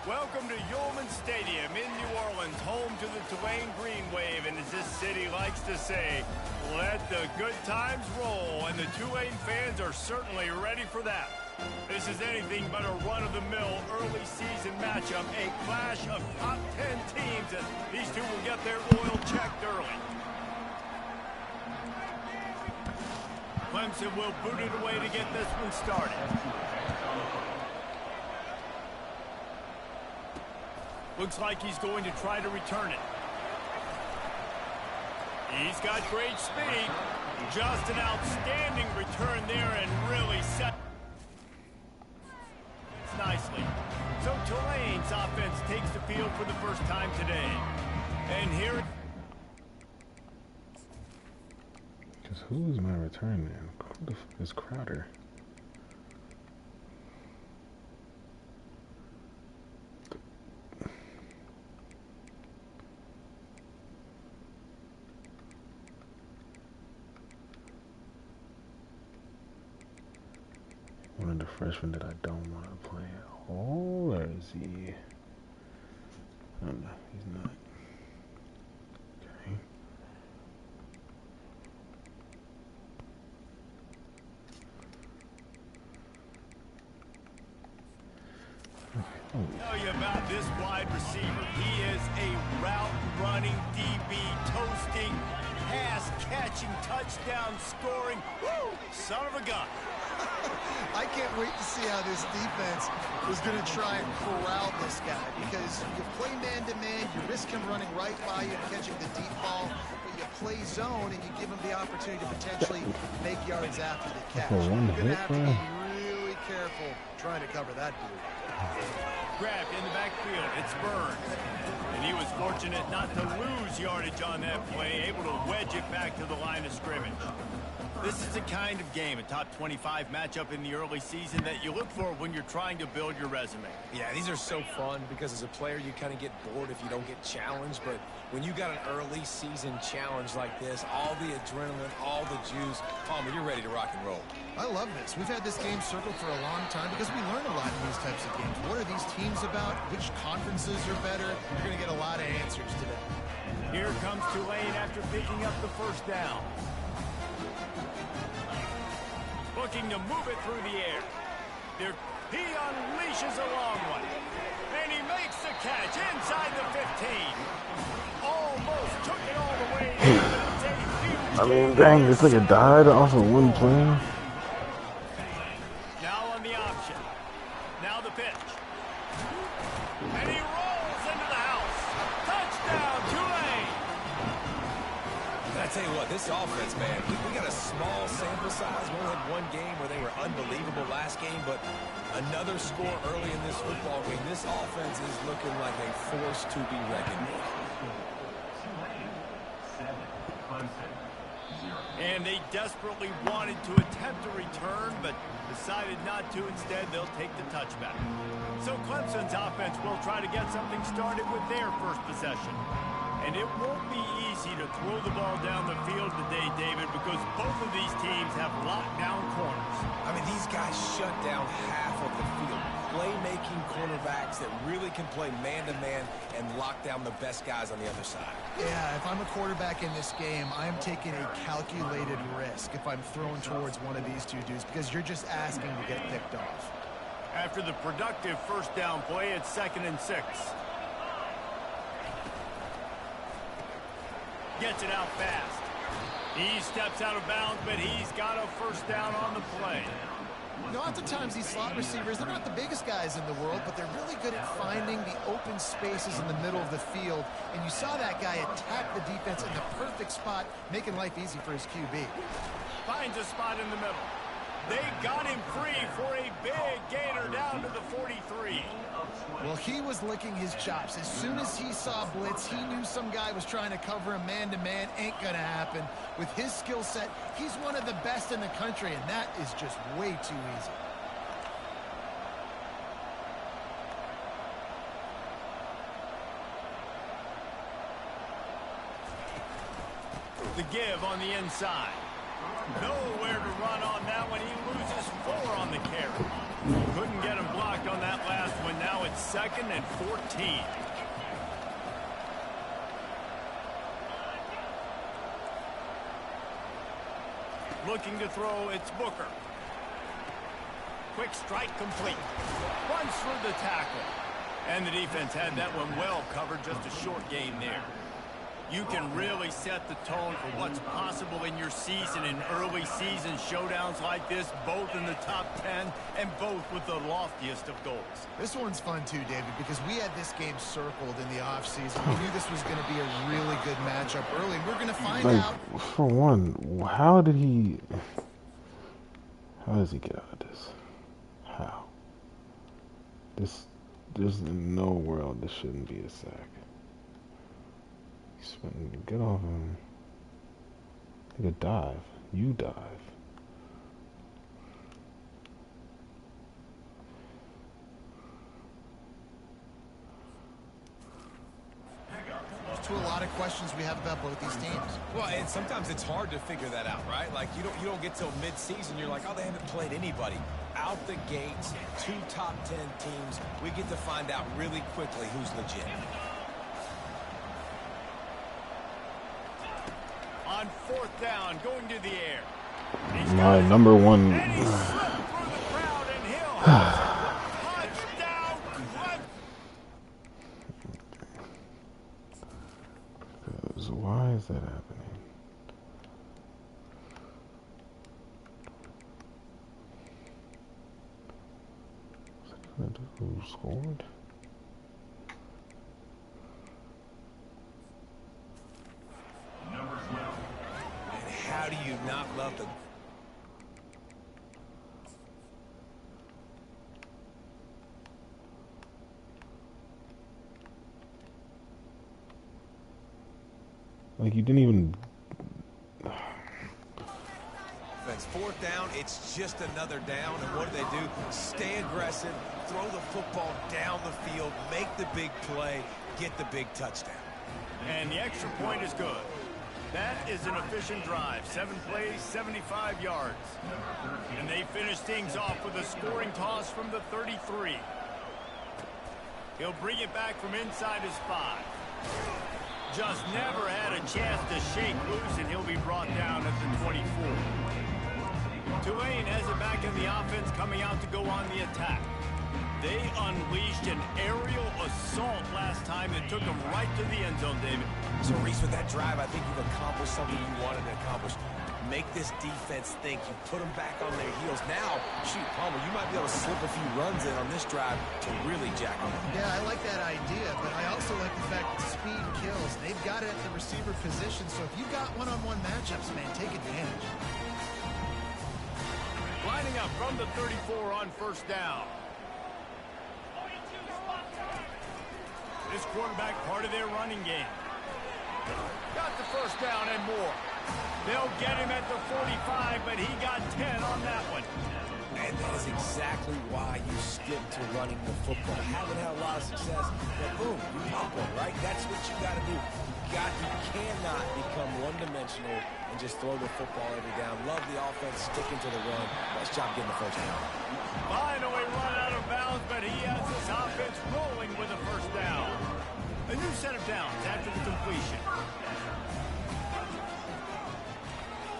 Welcome to Yulman Stadium in New Orleans, home to the Tulane Green Wave, and as this city likes to say, let the good times roll, and the Tulane fans are certainly ready for that. This is anything but a run-of-the-mill early season matchup, a clash of top 10 teams, and these two will get their oil checked early. Clemson will boot it away to get this one started. Looks like he's going to try to return it. He's got great speed. Just an outstanding return there and really set nicely. So Tulane's offense takes the field for the first time today. And here... Because who's my return man? Who the f is Crowder? One of the freshmen that I don't want to play. Oh, where is he? Oh no, he's not. Okay. Tell you about this wide receiver. He is a route-running DB, toasting, pass-catching, touchdown-scoring, son of a gun. I can't wait to see how this defense is going to try and corral this guy, because you play man-to-man, you risk him running right by you and catching the deep ball, but you play zone and you give him the opportunity to potentially make yards after the catch. You're going to have to be really careful trying to cover that dude. Grabbed in the backfield, it's Burns. And he was fortunate not to lose yardage on that play, able to wedge it back to the line of scrimmage. This is the kind of game, a top 25 matchup in the early season, that you look for when you're trying to build your resume. Yeah, these are so fun because as a player you kind of get bored if you don't get challenged, but when you got an early season challenge like this, all the adrenaline, all the juice, Palmer, you're ready to rock and roll. I love this. We've had this game circled for a long time because we learn a lot in these types of games. What are these teams about? Which conferences are better? You're going to get a lot of answers today. Here comes Tulane after picking up the first down. Looking to move it through the air. He unleashes a long one. And he makes the catch inside the 15. Almost took it all the way. I mean, dang, this nigga died off of one play. Now on the option. Now the pitch. And he rolls into the house. Touchdown, Tulane. I tell you what, this offense, man, we got a small sample size. We only had one game where they were unbelievable last game, but another score early in this football game. This offense is looking like a force to be reckoned with. And they desperately wanted to attempt a return, but decided not to. Instead, they'll take the touchback. So Clemson's offense will try to get something started with their first possession. And it won't be easy to throw the ball down the field today, David, because both of these teams have lockdown corners. I mean, these guys shut down half of the field. Playmaking cornerbacks that really can play man-to-man and lock down the best guys on the other side. Yeah, if I'm a quarterback in this game, I'm taking a calculated risk if I'm throwing towards one of these two dudes, because you're just asking to get picked off. After the productive first down play, it's 2nd and 6. Gets it out fast. He steps out of bounds, but he's got a first down on the play. Oftentimes these slot receivers, they're not the biggest guys in the world, but they're really good at finding the open spaces in the middle of the field. And you saw that guy attack the defense in the perfect spot, making life easy for his QB. Finds a spot in the middle. They got him free for a big gainer down to the 43. Well, he was licking his chops. As soon as he saw blitz, he knew some guy was trying to cover him man-to-man. Ain't gonna happen. With his skill set, he's one of the best in the country, and that is just way too easy. The give on the inside. Nowhere to run on that one. He loses 4 on the carry. Couldn't get him blocked on that last one. Now it's 2nd and 14. Looking to throw, it's Booker. Quick strike complete. Runs through the tackle. And the defense had that one well covered, just a short gain there. You can really set the tone for what's possible in your season in early season showdowns like this, both in the top 10 and both with the loftiest of goals. This one's fun too, David, because we had this game circled in the offseason. We knew this was going to be a really good matchup early, and we're going to find out. For one, how does he get out of this? How? There's no world this shouldn't be a sack. Get off him. Take a dive. You dive. There's a lot of questions we have about both these teams. Well, and sometimes it's hard to figure that out, right? Like you don't get till mid-season, you're like, oh, they haven't played anybody. Out the gates, 2 top 10 teams. We get to find out really quickly who's legit. On 4th down, going to the air. My number one. And he slipped through the crowd, and he'll have touchdown. Because why is that happening? Who scored? How do you not love the... Like, you didn't even... It's 4th down, it's just another down, and what do? Stay aggressive, throw the football down the field, make the big play, get the big touchdown. And the extra point is good. That is an efficient drive. 7 plays, 75 yards. And they finish things off with a scoring toss from the 33. He'll bring it back from inside his 5. Just never had a chance to shake loose, and he'll be brought down at the 24. Tulane has it back in the offense, coming out to go on the attack. They unleashed an aerial assault last time that took them right to the end zone, David. So, Reese, with that drive, I think you've accomplished something you wanted to accomplish. Make this defense think. You put them back on their heels. Now, shoot, Palmer, you might be able to slip a few runs in on this drive to really jack them up. Yeah, I like that idea, but I also like the fact that speed kills. They've got it at the receiver position, so if you got one-on-one matchups, man, take advantage. Lining up from the 34 on 1st down. This quarterback part of their running game. Got the 1st down and more. They'll get him at the 45, but he got 10 on that one. And that is exactly why you stick to running the football. Haven't had a lot of success, but boom, you pop one, right? That's what you got to do. You cannot become one-dimensional and just throw the football every down. Love the offense, sticking to the run. Nice job getting the 1st down. Finally run out of bounds, but he has this offense rolling with a 1st down. A new set of downs after the completion.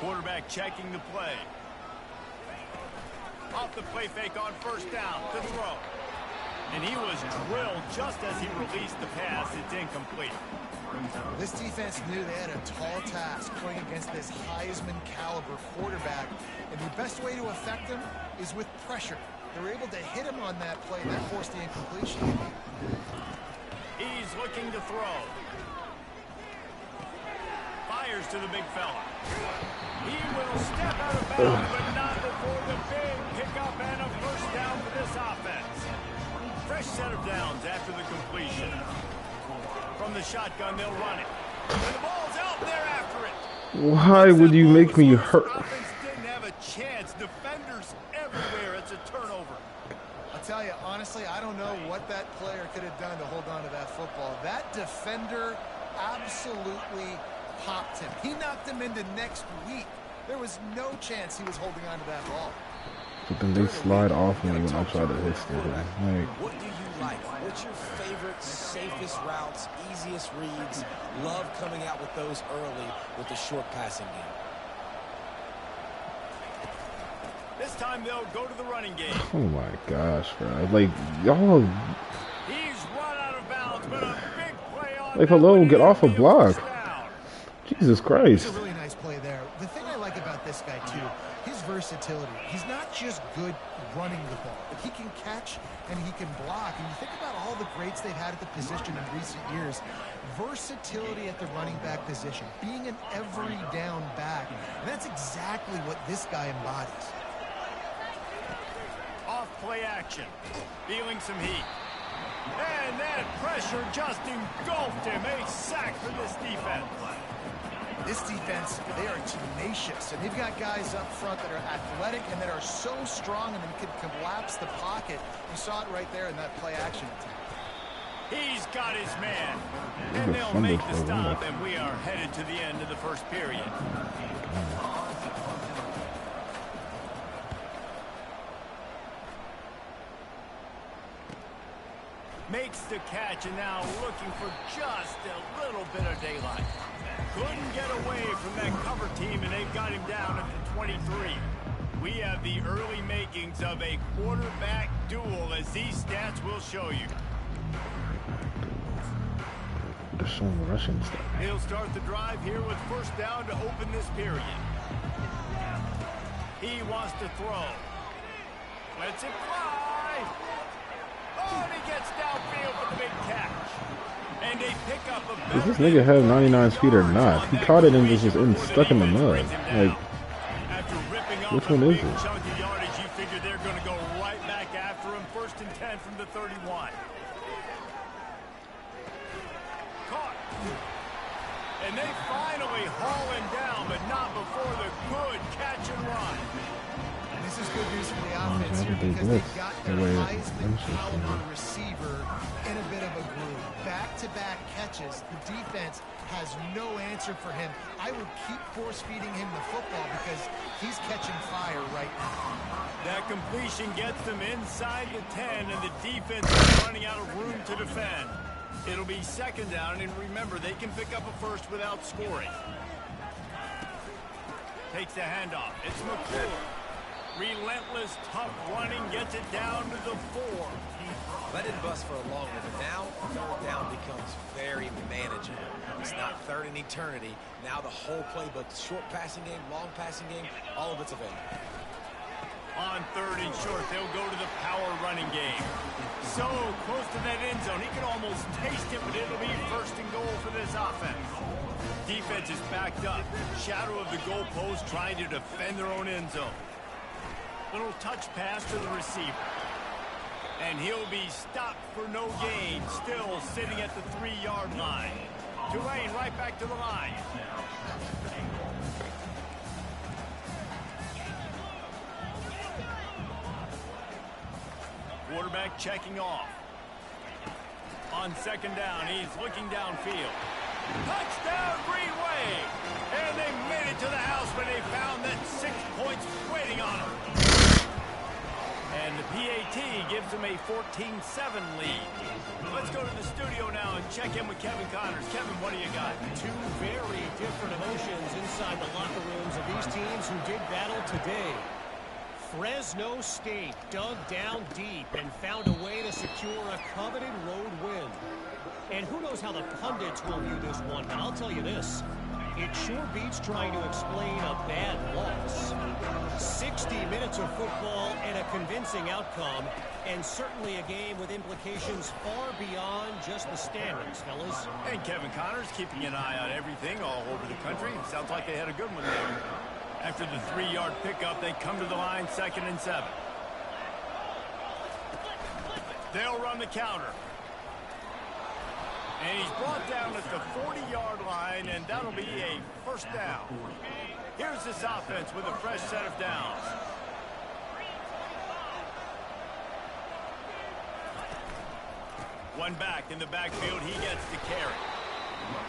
Quarterback checking the play. Off the play fake on 1st down to throw. And he was drilled just as he released the pass. It's incomplete. This defense knew they had a tall task playing against this Heisman caliber quarterback, and the best way to affect him is with pressure. They were able to hit him on that play, and that forced the incompletion. He's looking to throw. Fires to the big fella. He will step out of bounds, but not before the big pickup and a 1st down for this offense. Fresh set of downs after the completion. From the shotgun, they'll run it. And the ball's out there after it. Why would you make me hurt? Offense didn't have a chance. Defenders everywhere. It's a turnover. I'll tell you, honestly, I don't know what that player could have done to hold on to that football. That defender absolutely popped him. He knocked him into next week. There was no chance he was holding on to that ball. But then they slide off me when I try to hit still. Like, What do you like? What's your favorite, safest routes, easiest reads? Love coming out with those early with the short passing game. This time they'll go to the running game. oh my gosh, bro. Like, y'all, He's run out of bounds, but a big play on like, that hello, one. get off a block. Touchdown. Jesus It's Christ. a really nice play there. The thing I like about this guy, too, his versatility. He's not just good running the ball, but he can catch and he can block. And you think about all the greats they've had at the position in recent years. Versatility at the running back position, being an every down back. And that's exactly what this guy embodies. Off play action. Feeling some heat. And that pressure just engulfed him. A sack for this defense. This defense, they are tenacious, and they've got guys up front that are athletic and that are so strong and can collapse the pocket. You saw it right there in that play action attack. He's got his man. And they'll make the stop, and we are headed to the end of the first period. Makes the catch, and now looking for just a little bit of daylight. Couldn't get away from that cover team, and they've got him down at the 23. We have the early makings of a quarterback duel, as these stats will show you. They're showing rushing stuff. He'll start the drive here with first down to open this period. He wants to throw. Lets it fly. Oh, and he gets downfield for the big catch. And a pickup of Does this nigga have 99 speed or not? He caught it and was just stuck in the mud. Like, which one is it? Chunk of yardage, you figure they're going to go right back after him. 1st and 10 from the 31. Caught. And they finally haul him down, but not before the good catch and run. This is good news for the offense here because they've got their Heisman caliber receiver in a bit of a groove. Back-to-back catches. The defense has no answer for him. I would keep force-feeding him the football because he's catching fire right now. That completion gets them inside the 10, and the defense is running out of room to defend. It'll be 2nd down, and remember, they can pick up a first without scoring. Takes the handoff. It's McClure. Relentless, tough running, gets it down to the 4. Let it bust for a longer, but now 3rd down becomes very manageable. It's not 3rd in eternity. Now the whole playbook, short passing game, long passing game, all of it's available. On 3rd and short, they'll go to the power running game. So close to that end zone, he can almost taste it, but it'll be 1st and goal for this offense. Defense is backed up. Shadow of the goalpost trying to defend their own end zone. Little touch pass to the receiver. And he'll be stopped for no gain, still sitting at the 3-yard line. Tulane right back to the line. Quarterback checking off. On 2nd down, he's looking downfield. Touchdown, Green Wave! And they made it to the house when they found that 6 points waiting on them. And the PAT gives them a 14-7 lead. Let's go to the studio now and check in with Kevin Connors. Kevin, what do you got? 2 very different emotions inside the locker rooms of these teams who did battle today. Fresno State dug down deep and found a way to secure a coveted road win. And who knows how the pundits will view this one, but I'll tell you this. It sure beats trying to explain a bad loss. 60 minutes of football and a convincing outcome, and certainly a game with implications far beyond just the standings, fellas. And Kevin Connors keeping an eye on everything all over the country. Sounds like they had a good one there. After the 3-yard pickup, they come to the line, 2nd and 7. They'll run the counter. And he's brought down at the 40-yard line, and that'll be a 1st down. Here's this offense with a fresh set of downs. One back in the backfield. He gets the carry.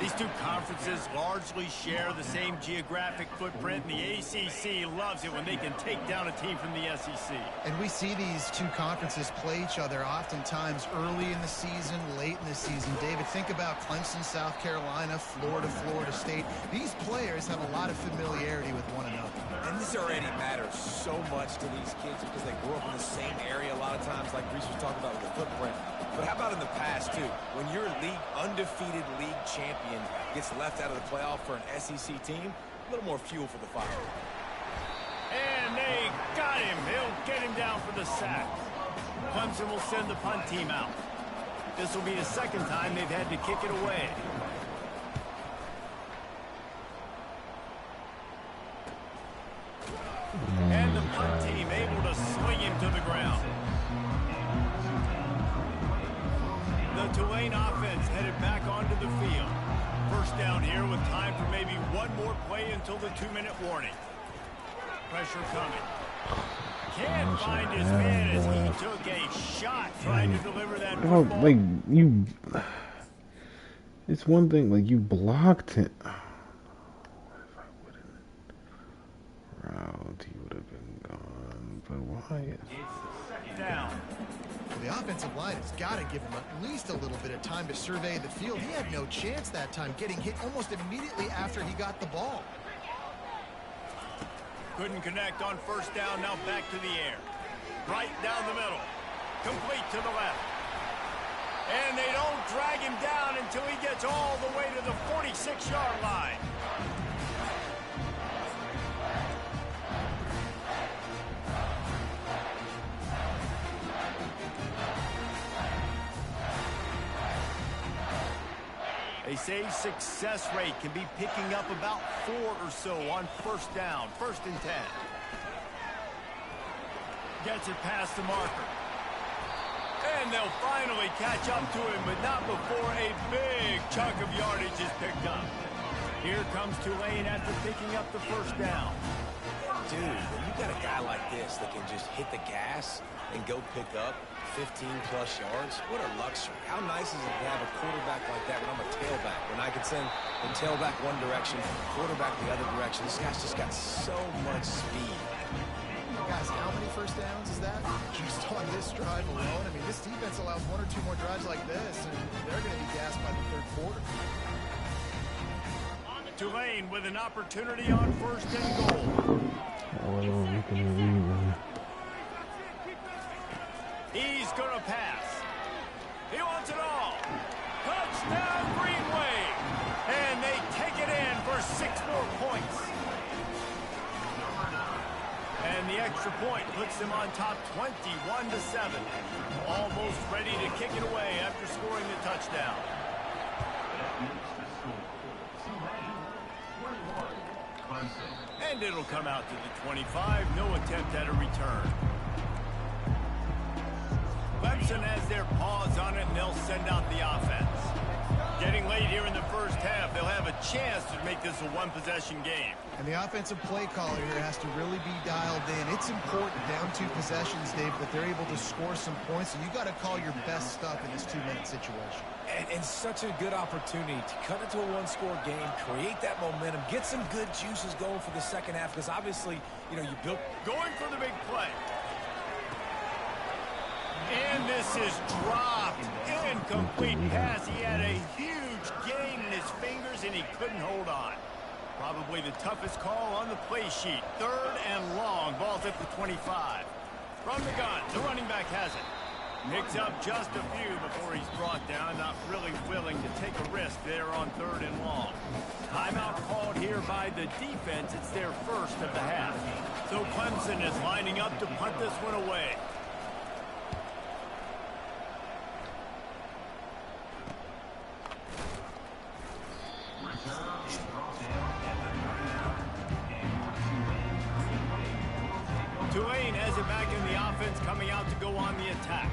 These two conferences largely share the same geographic footprint, and the ACC loves it when they can take down a team from the SEC. And we see these two conferences play each other oftentimes early in the season, late in the season. David, think about Clemson, South Carolina, Florida, Florida State. These players have a lot of familiarity with one another. And this already matters so much to these kids because they grew up in the same area a lot of times, like Reese was talking about with the footprint. But how about in the past, too? When your undefeated league champion gets left out of the playoff for an SEC team, a little more fuel for the fire. And they got him. They'll get him down for the sack. Clemson will send the punt team out. This will be the second time they've had to kick it away. And the punt team able to swing him to the ground. The Tulane offense headed back onto the field. First down here with time for maybe one more play until the 2-minute warning. Pressure coming. Can't find his man as he took a shot trying to deliver that football. Like, you... It's one thing, like, you blocked it. Oh, if I wouldn't route, he would have been gone. But why? Down. Well, the offensive line has got to give him at least a little bit of time to survey the field. He had no chance that time, getting hit almost immediately after he got the ball. Couldn't connect on first down, now back to the air. Right down the middle. Complete to the left. And they don't drag him down until he gets all the way to the 46-yard line. They say success rate can be picking up about 4 or so on first down, 1st and 10. Gets it past the marker. And they'll finally catch up to him, but not before a big chunk of yardage is picked up. Here comes Tulane after picking up the first down. Dude, when you got a guy like this that can just hit the gas and go pick up 15-plus yards, what a luxury. How nice is it to have a quarterback like that when I'm a tailback? When I can send the tailback one direction, quarterback the other direction. This guy's just got so much speed. Guys, how many first downs is that? Just on this drive alone. I mean, this defense allows 1 or 2 more drives like this, and they're going to be gassed by the 3rd quarter. Tulane with an opportunity on 1st and goal. He's going to pass. He wants it all. Touchdown, Green Wave. And they take it in for 6 more points. And the extra point puts them on top 21-7. Almost ready to kick it away after scoring the touchdown. And it'll come out to the 25. No attempt at a return. Clemson has their paws on it, and they'll send out the offense. Getting late here in the first half, they'll have a chance to make this a one-possession game. And the offensive play caller here has to really be dialed in. It's important down 2 possessions, Dave, that they're able to score some points, and you got to call your best stuff in this 2-minute situation. And such a good opportunity to cut into a 1-score game, create that momentum, get some good juices going for the second half, because obviously, you know, you built... Going for the big play. And this is dropped. Incomplete pass. He had a huge gain in his fingers, and he couldn't hold on. Probably the toughest call on the play sheet. 3rd and long. Ball's at the 25. From the gun, the running back has it. Picks up just a few before he's brought down. Not really willing to take a risk there on 3rd and long. Timeout called here by the defense. It's their first of the half. So Clemson is lining up to punt this one away. Tulane has it back in the offense, coming out to go on the attack.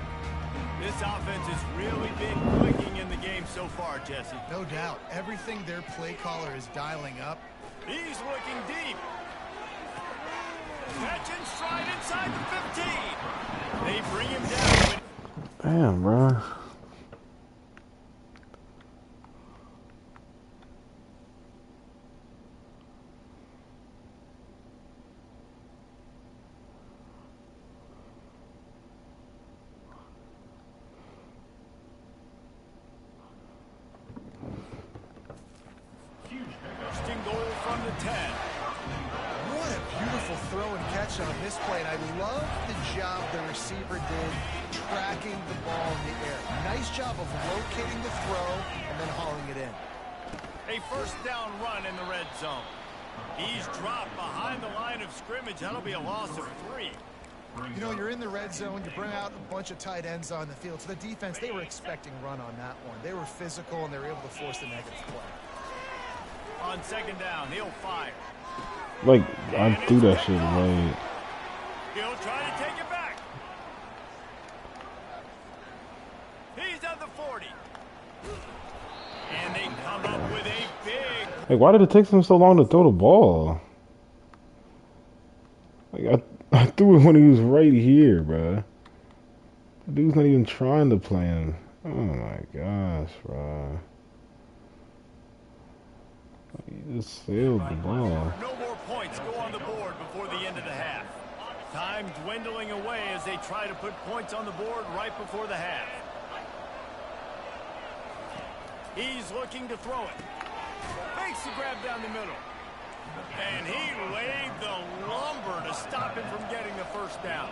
This offense has really been clicking in the game so far, Jesse. No doubt. Everything their play caller is dialing up. He's looking deep. Catch and stride inside the 15. They bring him down. Damn, bro. catch on this play, and I love the job the receiver did tracking the ball in the air. Nice job of locating the throw and then hauling it in. A first down run in the red zone. He's dropped behind the line of scrimmage. That'll be a loss of 3. You know, you're in the red zone, you bring out a bunch of tight ends on the field. So the defense, they were expecting run on that one. They were physical, and they were able to force the negative play. On second down, he'll fire. Like, I threw that shit away. He'll try to take it back. He's at the 40. And they come up with a big... Like, why did it take them so long to throw the ball? Like, I threw it when he was right here, bruh. The dude's not even trying to play him. Oh my gosh, bruh. He just sailed the ball. No more points go on the board before the end of the half. Time dwindling away as they try to put points on the board right before the half. He's looking to throw it. Makes the grab down the middle. And he laid the lumber to stop him from getting the first down.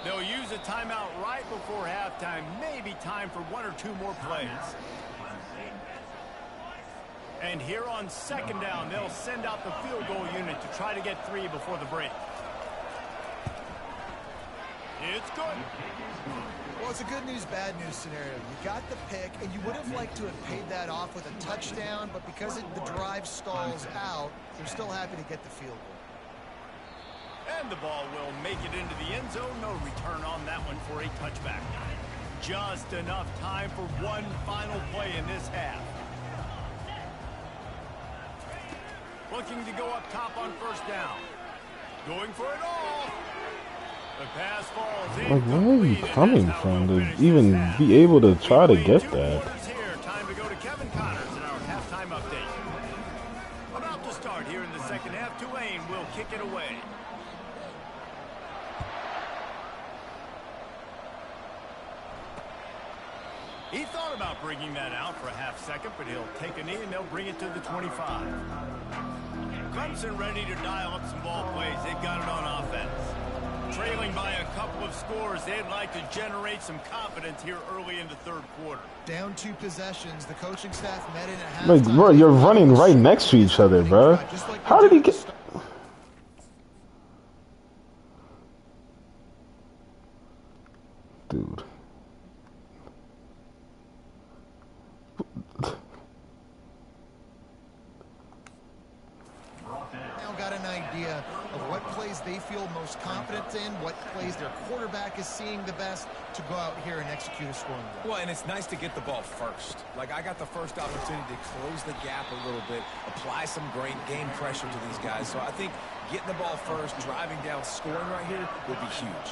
They'll use a timeout right before halftime. Maybe time for 1 or 2 more plays. And here on second down, they'll send out the field goal unit to try to get 3 before the break. It's good. Well, it's a good news, bad news scenario. You got the pick, and you would have liked to have paid that off with a touchdown, but because the drive stalls out, they're still happy to get the field goal. And the ball will make it into the end zone. No return on that one for a touchback. Just enough time for one final play in this half. Looking to go up top on first down. Going for it all. The pass falls in. Like, where are you coming from to even be able to try to get that? Time to go to Kevin Connors in our halftime update. About to start here in the second half. Tulane will kick it away. He thought about bringing that out for a half second, but he'll take a knee and they'll bring it to the 25. Clemson ready to dial up some ball plays. They've got it on offense. Trailing by a couple of scores, they'd like to generate some confidence here early in the third quarter. Down 2 possessions, the coaching staff met in at halftime. Like, bro, you're running right next to each other, bro. How did he get... Dude. Got an idea of what plays they feel most confident in, what plays their quarterback is seeing the best to go out here and execute a scoring drive. Well, and it's nice to get the ball first. Like, I got the first opportunity to close the gap a little bit, apply some great game pressure to these guys. So I think getting the ball first, driving down, scoring right here would be huge.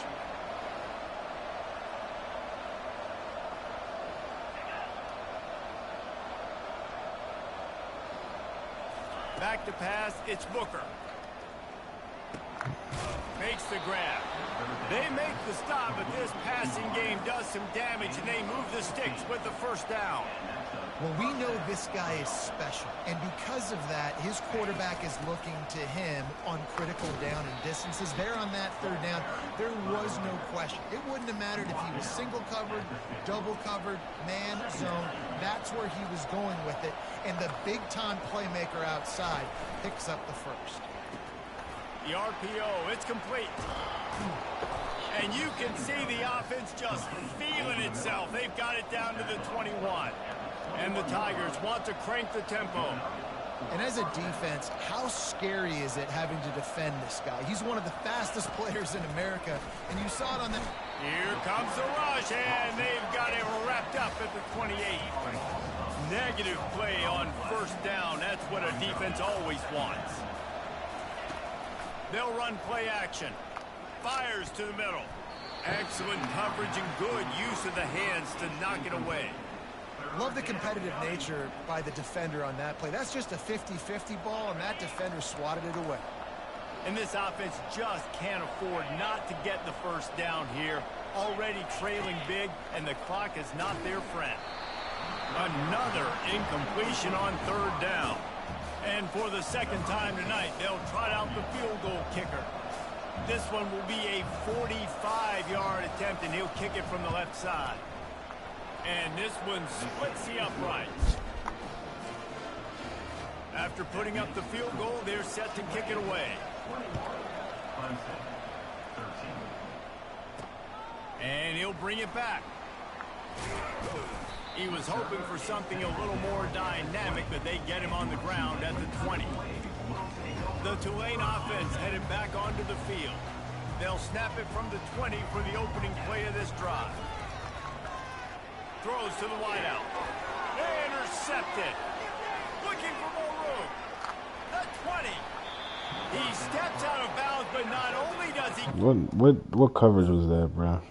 Back to pass, it's Booker. Makes the grab. They make the stop, but this passing game does some damage, and they move the sticks with the first down. Well, we know this guy is special, and because of that, his quarterback is looking to him on critical down and distances. There on that third down, there was no question. It wouldn't have mattered if he was single covered, double covered, man, zone. That's where he was going with it, and the big-time playmaker outside picks up the first. The RPO, it's complete. And you can see the offense just feeling itself. They've got it down to the 21. And the Tigers want to crank the tempo. And as a defense, how scary is it having to defend this guy? He's one of the fastest players in America, and you saw it on the... Here comes the rush, and they've got it wrapped up at the 28. Negative play on first down. That's what a defense always wants. They'll run play action. Fires to the middle. Excellent coverage and good use of the hands to knock it away. Love the competitive nature by the defender on that play. That's just a 50-50 ball, and that defender swatted it away. And this offense just can't afford not to get the first down here. Already trailing big, and the clock is not their friend. Another incompletion on third down. And for the second time tonight, they'll trot out the field goal kicker. This one will be a 45-yard attempt, and he'll kick it from the left side. And this one splits the uprights. After putting up the field goal, they're set to kick it away. And he'll bring it back. He was hoping for something a little more dynamic, but they get him on the ground at the 20. The Tulane offense headed back onto the field. They'll snap it from the 20 for the opening play of this drive. Throws to the wideout. Intercepted. Looking for more room. The 20. He steps out of bounds, but not only does he... What coverage was that, bro?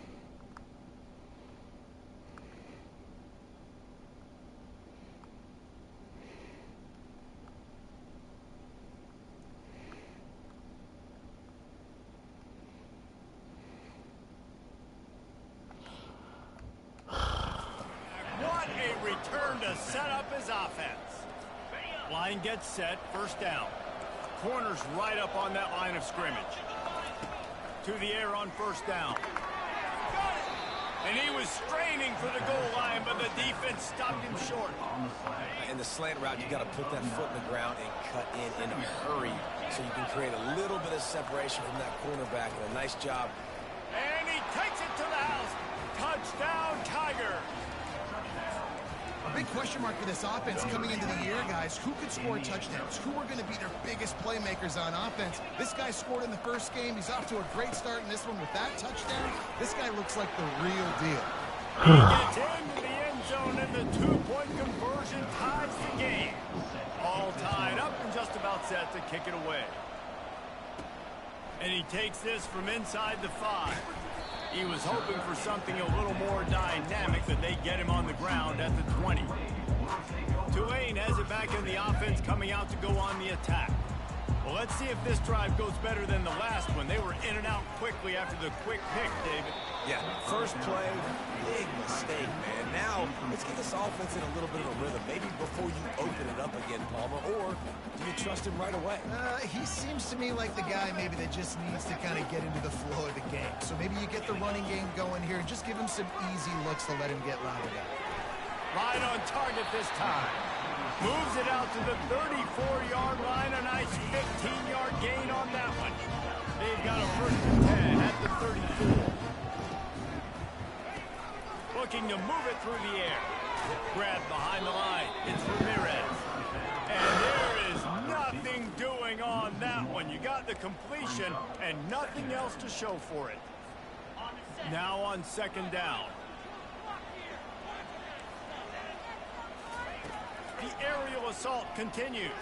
Line gets set, first down. Corner's right up on that line of scrimmage. To the air on first down. And he was straining for the goal line, but the defense stopped him short. In the slant route, you got to put that foot in the ground and cut in a hurry so you can create a little bit of separation from that cornerback. And a nice job. And he takes it to the house. Touchdown, Tiger. A big question mark for this offense coming into the year, guys. Who could score touchdowns? Who are going to be their biggest playmakers on offense? This guy scored in the first game. He's off to a great start in this one with that touchdown. This guy looks like the real deal. He gets into the end zone, and the two-point conversion ties the game. All tied up and just about set to kick it away. And he takes this from inside the 5. He was hoping for something a little more dynamic, but they get him on the ground at the 20. Tulane has it back in the offense, coming out to go on the attack. Well, let's see if this drive goes better than the last one. They were in and out quickly after the quick pick, David. Yeah, first play, big mistake, man. Now, let's get this offense in a little bit of a rhythm. Maybe before you open it up again, Palmer, or do you trust him right away? He seems to me like the guy maybe that just needs to kind of get into the flow of the game. So maybe you get the running game going here and just give him some easy looks to let him get rounded out. Right on target this time. Moves it out to the 34-yard line. A nice 15-yard gain on that one. They've got a first and 10 at the 34. Looking to move it through the air. Grabbed behind the line. It's Ramirez. And there is nothing doing on that one. You got the completion and nothing else to show for it. Now on second down. The aerial assault continues.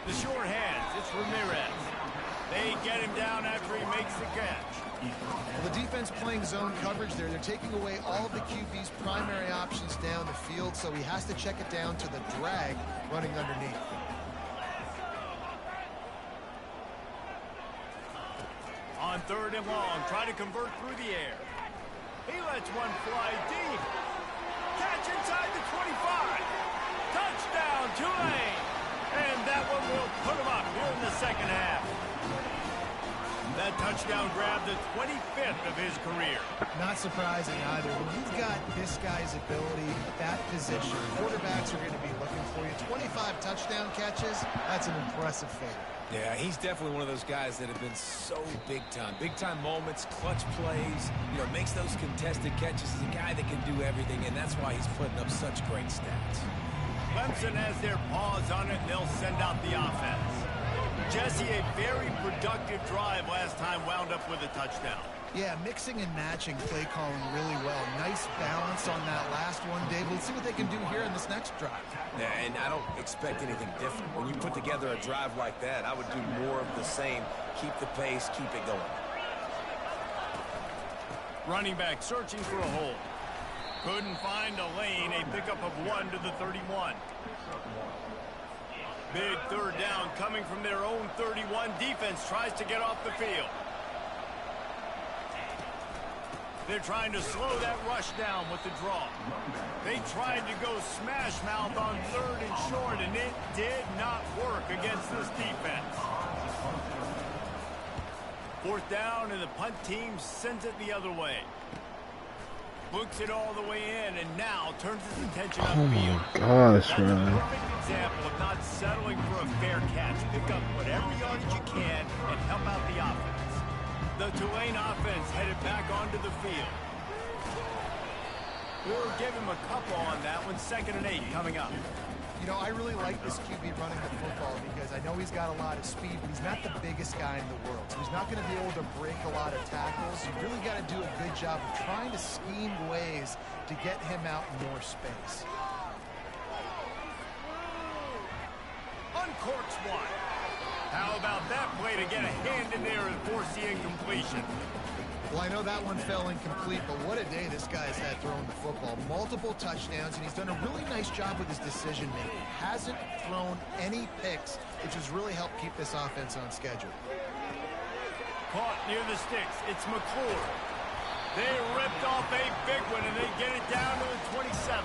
The short hands, it's Ramirez. They get him down after he makes the catch. Well, the defense playing zone coverage there. They're taking away all of the QB's primary options down the field, so he has to check it down to the drag running underneath. On third and long, try to convert through the air. He lets one fly deep. Catch inside the 25. Touchdown, Tulane. And that one will put him up here in the second half. That touchdown grabbed the 25th of his career. Not surprising either. When you've got this guy's ability at that position, quarterbacks are going to be looking for you. 25 touchdown catches, that's an impressive feat. Yeah, he's definitely one of those guys that have been so big time. Big time moments, clutch plays, you know, makes those contested catches. He's a guy that can do everything, and that's why he's putting up such great stats. Clemson has their paws on it, and they'll send out the offense. Jesse, a very productive drive last time, wound up with a touchdown. Yeah, mixing and matching play calling really well. Nice balance on that last one, Dave. Let's see what they can do here in this next drive. Yeah, and I don't expect anything different. When you put together a drive like that, I would do more of the same. Keep the pace, keep it going. Running back searching for a hole. Couldn't find a lane, a pickup of 1 to the 31. Big third down coming from their own 31. Defense tries to get off the field. They're trying to slow that rush down with the draw. They tried to go smash mouth on third and short, and it did not work against this defense. 4th down, and the punt team sends it the other way. Books it all the way in, and now turns his attention upfield. Oh my gosh, That's a man. perfect example of not settling for a fair catch. Pick up whatever yardage you can and help out the offense. The Tulane offense headed back onto the field. We'll give him a couple on that one. 2nd and 8 coming up. You know, I really like this QB running the football because I know he's got a lot of speed, but he's not the biggest guy in the world. So he's not going to be able to break a lot of tackles. You really got to do a good job of trying to scheme ways to get him out in more space. Uncorks one. How about that play to get a hand in there and force the incompletion? Well, I know that one fell incomplete, but what a day this guy's had throwing the football. Multiple touchdowns, and he's done a really nice job with his decision-making. Hasn't thrown any picks, which has really helped keep this offense on schedule. Caught near the sticks. It's McClure. They ripped off a big one, and they get it down to the 27.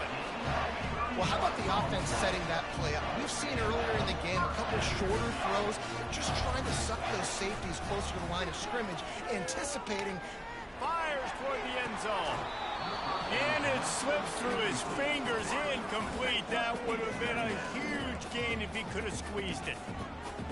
Well, how about the offense setting that play up? We've seen earlier in the game a couple of shorter throws, just trying to suck those safeties closer to the line of scrimmage, anticipating. Fires toward the end zone. And it slips through his fingers, incomplete. That would have been a huge gain if he could have squeezed it.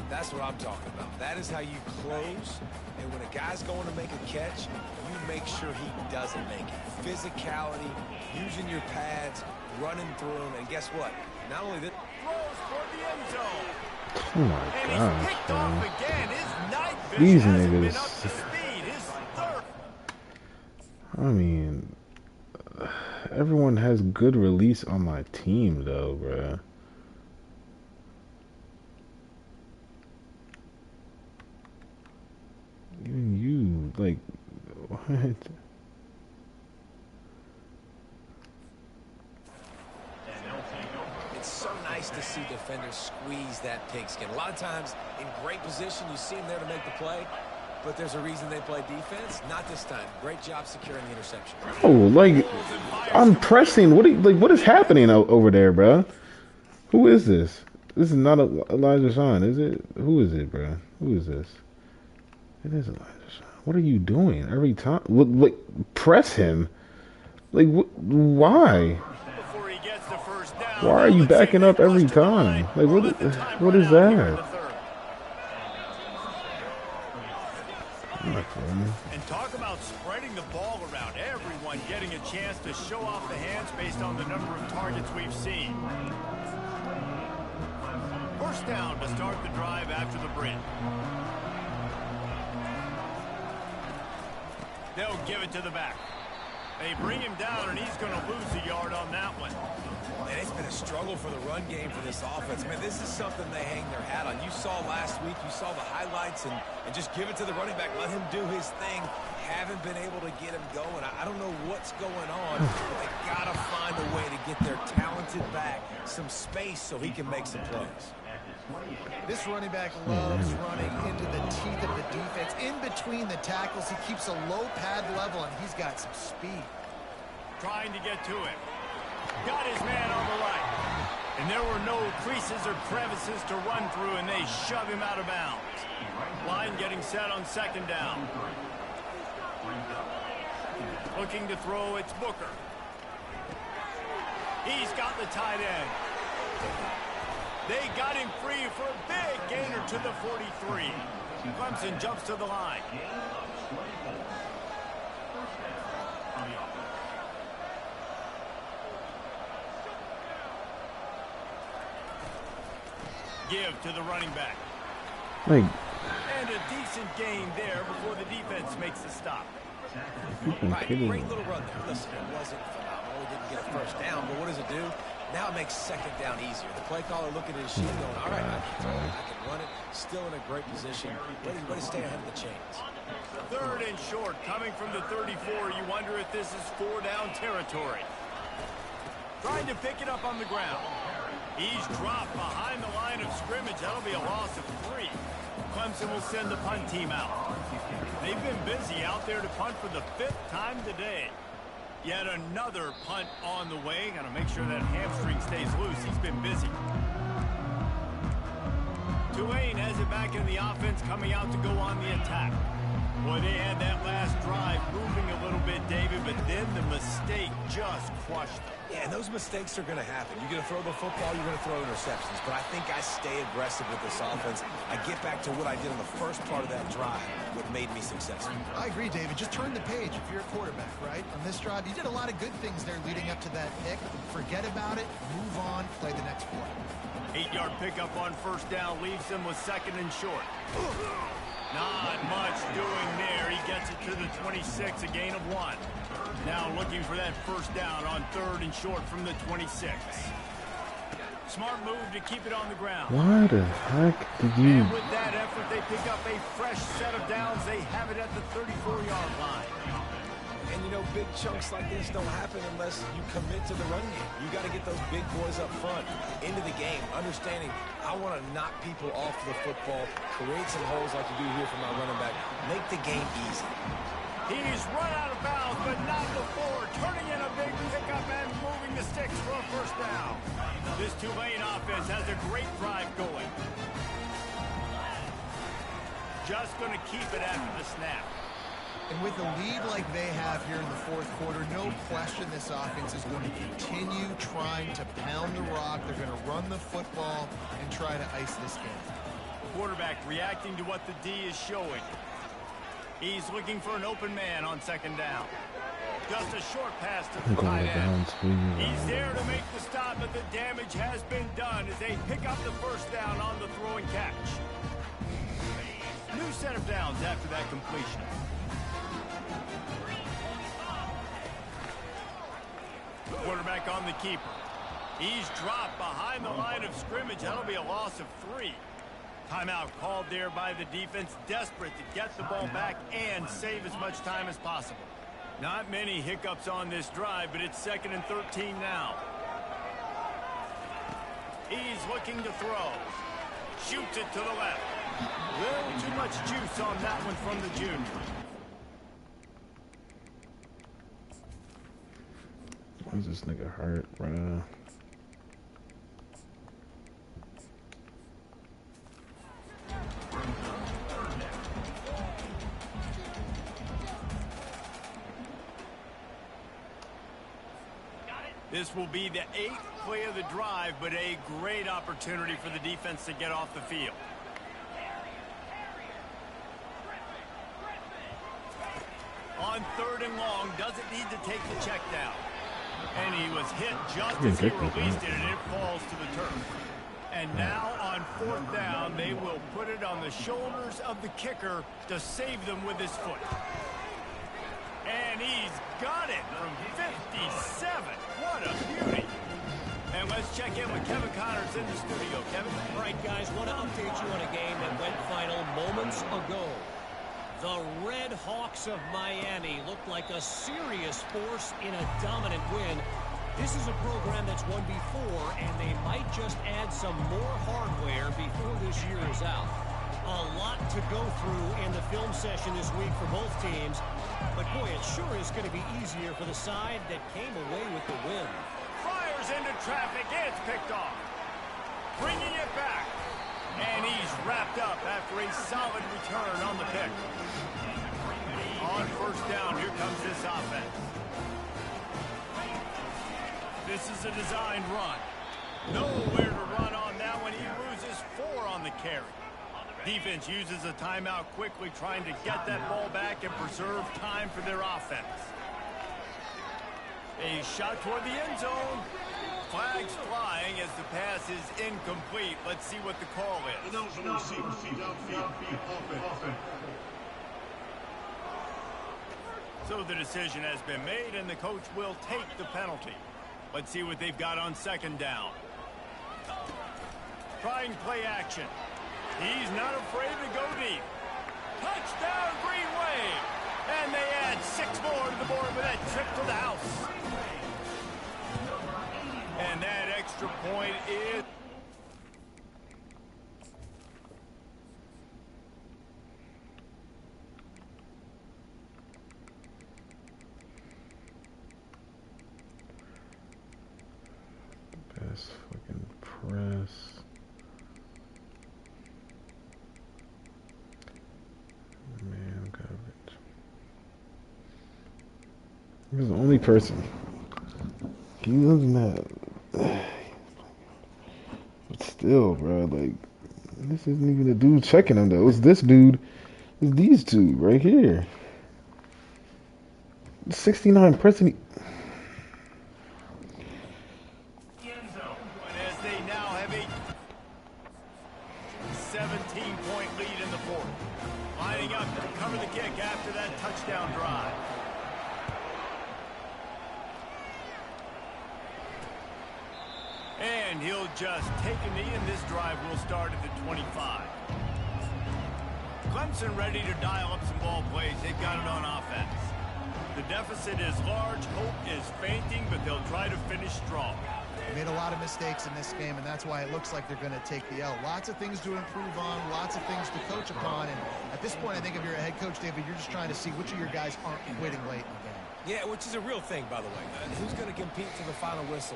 That's what I'm talking about. That is how you close. And when a guy's going to make a catch, you make sure he doesn't make it. Physicality, using your pads, running through them, and guess what? Not only this, Throws toward the end zone. Oh my And he's gosh, picked man. off again. His night vision These hasn't been niggas. up to speed. His third. I mean, everyone has good release on my team, though, bruh. Even you, like, what? it's so nice to see defenders squeeze that pigskin. A lot of times, in great position, you see them there to make the play, but there's a reason they play defense. Not this time. Great job securing the interception. Oh, like, I'm pressing. What is happening over there, bruh? Who is this? This is not Elijah Shawn, is it? Who is it, bruh? Who is this? It is Elijah Shawn. What are you doing every time? Like, press him. Like, why? Before he gets the first down. Why are you backing up every time? Like, what is that? And talk about spreading the ball around. Everyone getting a chance to show off the hands based on the number of targets we've seen. First down to start the drive after the break. They'll give it to the back. They bring him down, and he's going to lose a yard on that one. And it's been a struggle for the run game for this offense. Man, this is something they hang their hat on. You saw last week, you saw the highlights, and just give it to the running back. Let him do his thing. Haven't been able to get him going. I don't know what's going on, but they got to find a way to get their talented back some space so he can make some plays. This running back loves running into the teeth of the defense. In between the tackles, he keeps a low pad level, and he's got some speed. Trying to get to it. Got his man on the right. And there were no creases or crevices to run through, and they shove him out of bounds. Line getting set on 2nd down. Looking to throw, it's Booker. He's got the tight end. They got him free for a big gainer to the 43. Clemson jumps to the line. Give to the running back. Like, And a decent gain there before the defense makes the stop. Right, great little run there. Listen, it wasn't phenomenal. He didn't get a first down, but what does it do? Now it makes 2nd down easier. The play caller looking at his sheet going, all right, I can run it. Still in a great position. Way to stay ahead of the chains. 3rd and short coming from the 34. You wonder if this is 4-down territory. Trying to pick it up on the ground. He's dropped behind the line of scrimmage. That'll be a loss of 3. Clemson will send the punt team out. They've been busy out there to punt for the 5th time today. Yet another punt on the way. Got to make sure that hamstring stays loose. He's been busy. Tulane has it back in the offense, coming out to go on the attack. Boy, they had that last drive moving a little bit, David, but then the mistake just crushed them. Yeah, and those mistakes are going to happen. You're going to throw the football, you're going to throw interceptions. But I think I stay aggressive with this offense. I get back to what I did on the first part of that drive, what made me successful. I agree, David. Just turn the page if you're a quarterback, right? On this drive, you did a lot of good things there leading up to that pick. Forget about it, move on, play the next play. 8-yard pickup on first down leaves them with second and short. Not much doing there. He gets it to the 26, a gain of 1. Now looking for that first down on third and short from the 26. Smart move to keep it on the ground. Why the heck did you... And with that effort, they pick up a fresh set of downs. They have it at the 34-yard line. And, you know, big chunks like this don't happen unless you commit to the run game. You got to get those big boys up front into the game, understanding I want to knock people off the football, create some holes like you do here for my running back, make the game easy. He's run out of bounds, but not before turning in a big pickup and moving the sticks for a first down. This Tulane offense has a great drive going. Just going to keep it after the snap. And with a lead like they have here in the fourth quarter, no question this offense is going to continue trying to pound the rock. They're going to run the football and try to ice this game. Quarterback reacting to what the D is showing. He's looking for an open man on second down. Just a short pass to the tight end. He's there to make the stop, but the damage has been done as they pick up the first down on the throwing catch. New set of downs after that completion. Quarterback on the keeper. He's dropped behind the line of scrimmage. That'll be a loss of 3. Timeout called there by the defense, desperate to get the ball back and save as much time as possible. Not many hiccups on this drive, but it's second and 13 now. He's looking to throw. Shoots it to the left. A little too much juice on that one from the junior. Why is this nigga hurt, bro? This will be the 8th play of the drive, but a great opportunity for the defense to get off the field. On third and long, doesn't need to take the check down. And he was hit just as he released it, and it falls to the turf. And now on fourth down, they will put it on the shoulders of the kicker to save them with his foot. And he's got it from 57. What a beauty. And let's check in with Kevin Connors in the studio. Kevin? All right, guys, want to update you on a game that went final moments ago. The Red Hawks of Miami looked like a serious force in a dominant win. This is a program that's won before, and they might just add some more hardware before this year is out. A lot to go through in the film session this week for both teams, but boy, it sure is going to be easier for the side that came away with the win. Fires into traffic, it's picked off. Bringing it back. And he's wrapped up after a solid return on the pick. On first down, here comes this offense. This is a designed run. Nowhere to run on that one. He loses 4 on the carry. Defense uses a timeout quickly, trying to get that ball back and preserve time for their offense. A shot toward the end zone. Flags flying as the pass is incomplete. Let's see what the call is. So the decision has been made, and the coach will take the penalty. Let's see what they've got on second down. Trying play action. He's not afraid to go deep. Touchdown, Green Wave. And they add 6 more to the board with that trip to the house. And that extra point is... Best fucking press. Man coverage. He's the only person. He doesn't have. But still, bro, like, this isn't even the dude checking him, though. It's this dude. It's these two right here. 69 pressing. As they now have a 17-point lead in the fourth. Lining up to cover the kick after that touchdown drive. And he'll just take a knee, and this drive will start at the 25. Clemson ready to dial up some ball plays. They've got it on offense. The deficit is large. Hope is fainting, but they'll try to finish strong. They made a lot of mistakes in this game, and that's why it looks like they're going to take the L. Lots of things to improve on, lots of things to coach upon, and at this point, I think if you're a head coach, David, you're just trying to see which of your guys aren't quitting late in the game. Yeah, which is a real thing, by the way. Who's going to compete to the final whistle?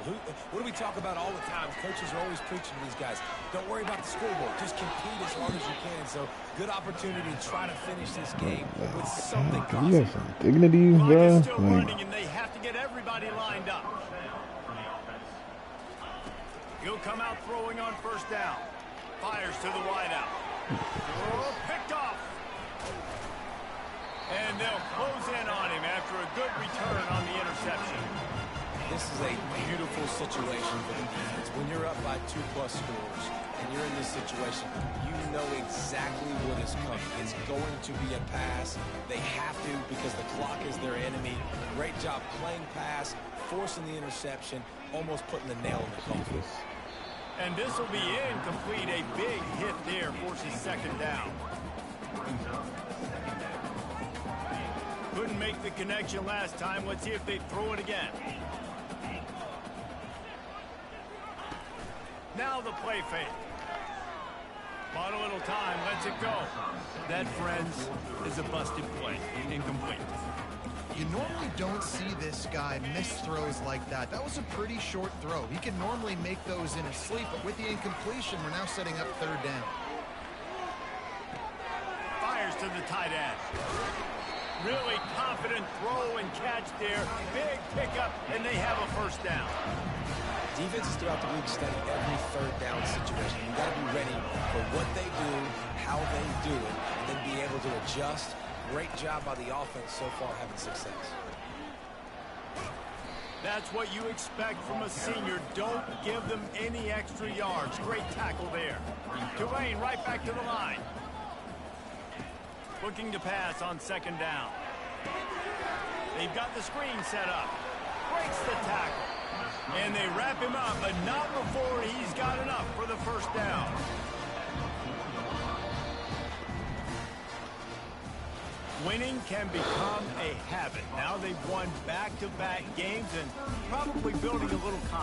What do we talk about all the time? Coaches are always preaching to these guys. Don't worry about the scoreboard. Just compete as hard as you can. So, good opportunity to try to finish this game with something You have positive. some dignity, Clock bro. is still Like, running, and they have to get everybody lined up. He'll come out throwing on first down. Fires to the wideout. Picked off. And they'll close in on him after a good return on the interception. This is a beautiful situation for the defense. When you're up by 2+ scores and you're in this situation, you know exactly what is coming. It's going to be a pass. They have to because the clock is their enemy. Great job playing pass, forcing the interception, almost putting the nail in the coffin. And this will be incomplete. A big hit there forces second down. Couldn't make the connection last time. Let's see if they throw it again. Now the play fake. Bought a little time. Lets it go. That, friends, is a busted play. Incomplete. You normally don't see this guy miss throws like that. That was a pretty short throw. He can normally make those in his sleep, but with the incompletion, we're now setting up third down. Fires to the tight end. Really confident throw and catch there. Big pickup, and they have a first down. Defenses throughout the league study every third down situation. You got to be ready for what they do, how they do it, and then be able to adjust. Great job by the offense so far having success. That's what you expect from a senior. Don't give them any extra yards. Great tackle there. Tulane right back to the line. Looking to pass on second down. They've got the screen set up. Breaks the tackle. And they wrap him up, but not before he's got enough for the first down. Winning can become a habit. Now they've won back-to-back games and probably building a little confidence.